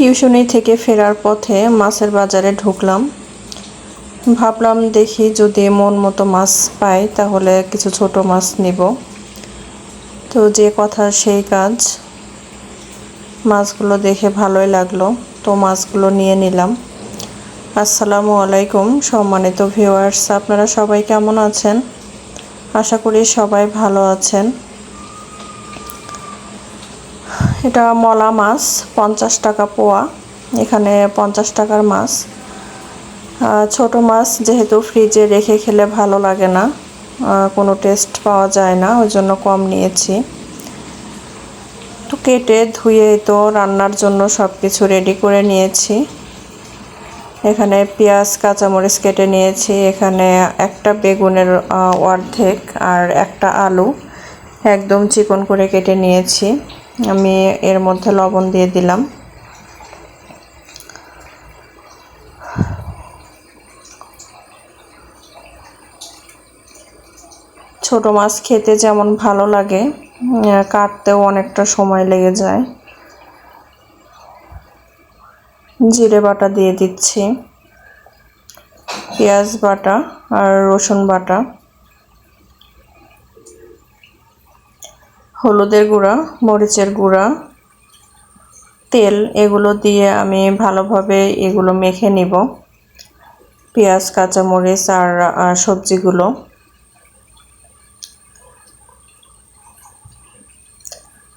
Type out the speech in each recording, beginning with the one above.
টিউশনি থেকে ফেরার পথে মাছের বাজারে ঢুকলাম। ভাবলাম দেখি যদি মন মতো মাছ পাই তাহলে কিছু ছোট মাছ নিব। তো যে কথা সেই কাজ, মাছগুলো দেখে ভালোই লাগলো, তো মাছগুলো নিয়ে নিলাম। আসসালামু আলাইকুম সম্মানিত ভিউয়ার্স, আপনারা সবাই কেমন আছেন? আশা করি সবাই ভালো আছেন। এটা মলা মাছ, 50 টাকা পোয়া। এখানে 50 টাকার মাছ। ছোট মাছ যেহেতু ফ্রিজে রেখে খেলে ভালো লাগে না, কোনো টেস্ট পাওয়া যায় না, ওই জন্য কম নিয়েছি। তো কেটে ধুয়ে তো রান্নার জন্য সব কিছু রেডি করে নিয়েছি। এখানে পেঁয়াজ কাঁচামরিচ কেটে নিয়েছি। এখানে একটা বেগুনের অর্ধেক আর একটা আলু একদম চিকন করে কেটে নিয়েছি। আমি এর মধ্যে লবণ দিয়ে দিলাম। ছোট মাছ খেতে যেমন ভালো লাগে, কাটতেও অনেকটা সময় লেগে যায়। জিরে বাটা দিয়ে দিচ্ছি, পেঁয়াজ বাটা আর রসুন বাটা, হলুদের গুঁড়া, মরিচের গুঁড়া, তেল, এগুলো দিয়ে আমি ভালোভাবে এগুলো মেখে নিব। পেঁয়াজ কাঁচামরিচ আর সবজিগুলো।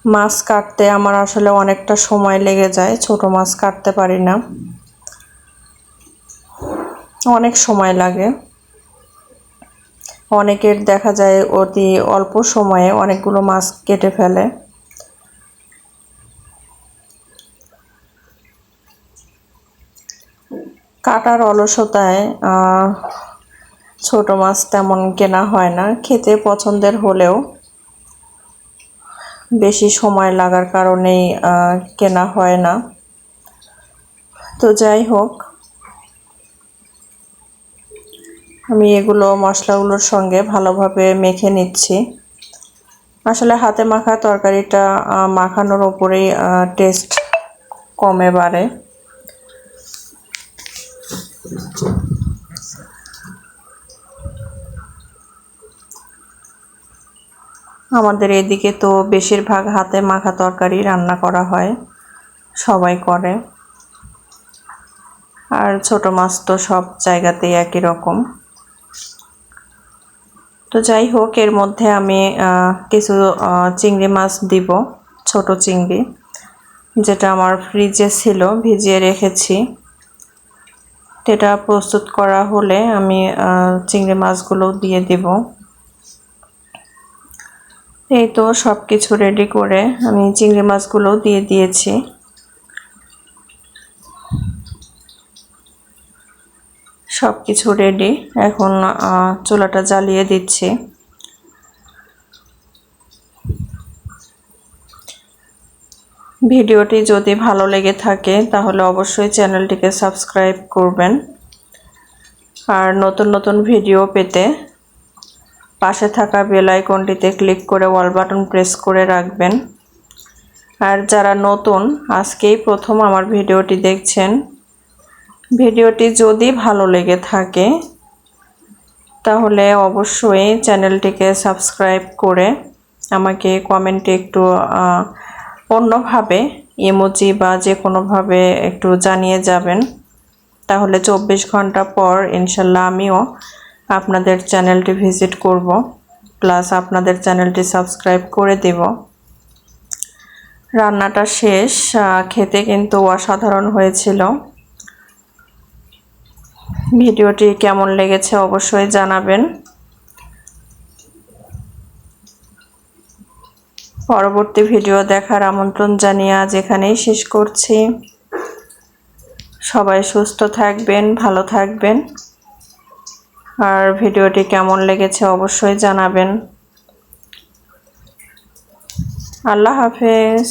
মাছ কাটতে আমার আসলে অনেকটা সময় লেগে যায়, ছোট মাছ কাটতে পারি না, অনেক সময় লাগে। অনেকের দেখা যায় অতি অল্প সময়ে অনেকগুলো মাছ কেটে ফেলে। কাটার অলসতায় ছোট মাছ তেমন কেনা হয় না, খেতে পছন্দের হলেও বেশি সময় লাগার কারণেই কেনা হয় না। তো যাই হোক, আমি এগুলো মশলাগুলোর সঙ্গে ভালোভাবে মেখে নিচ্ছি। আসলে হাতে মাখা তরকারিটা মাখানোর উপরেই টেস্ট কমে বাড়ে। আমাদের এদিকে তো বেশিরভাগ হাতে মাখা তরকারি রান্না করা হয়, সবাই করে। আর ছোট মাছ তো সব জায়গাতেই একই রকম। তো যাই হোক, এর মধ্যে আমি কিছু চিংড়ি মাছ দিব, ছোট চিংড়ি, যেটা আমার ফ্রিজে ছিল, ভিজিয়ে রেখেছি। এটা প্রস্তুত করা হলে আমি চিংড়ি মাছগুলো দিয়ে দিব। এই তো সব কিছু রেডি করে আমি চিংড়ি মাছগুলো দিয়ে দিয়েছি। সব কিছু রেডি, এখন চুলাটা জ্বালিয়ে দিচ্ছি। ভিডিওটি যদি ভালো লেগে থাকে তাহলে অবশ্যই চ্যানেলটিকে সাবস্ক্রাইব করবেন। আর নতুন নতুন ভিডিও পেতে পাশে থাকা বেল আইকনটিতে ক্লিক করে অল বাটন প্রেস করে রাখবেন। আর যারা নতুন, আজকেই প্রথম আমার ভিডিওটি দেখছেন, ভিডিওটি যদি ভালো লেগে থাকে তাহলে অবশ্যই চ্যানেলটিকে সাবস্ক্রাইব করে আমাকে কমেন্টে একটু অন্যভাবে ইমোজি বা যে কোনোভাবে একটু জানিয়ে যাবেন। তাহলে 24 ঘন্টা পর ইনশাল্লাহ আমিও আপনাদের চ্যানেলটি ভিজিট করব, প্লাস আপনাদের চ্যানেলটি সাবস্ক্রাইব করে দেব। রান্নাটা শেষ, খেতে কিন্তু অসাধারণ হয়েছিল। ভিডিওটি কেমন লেগেছে অবশ্যই জানাবেন। পরবর্তী ভিডিও দেখার আমন্ত্রণ জানিয়ে আজ এখানেই শেষ করছি। সবাই সুস্থ থাকবেন, ভালো থাকবেন। আর ভিডিওটি কেমন লেগেছে অবশ্যই জানাবেন। আল্লাহ হাফেজ।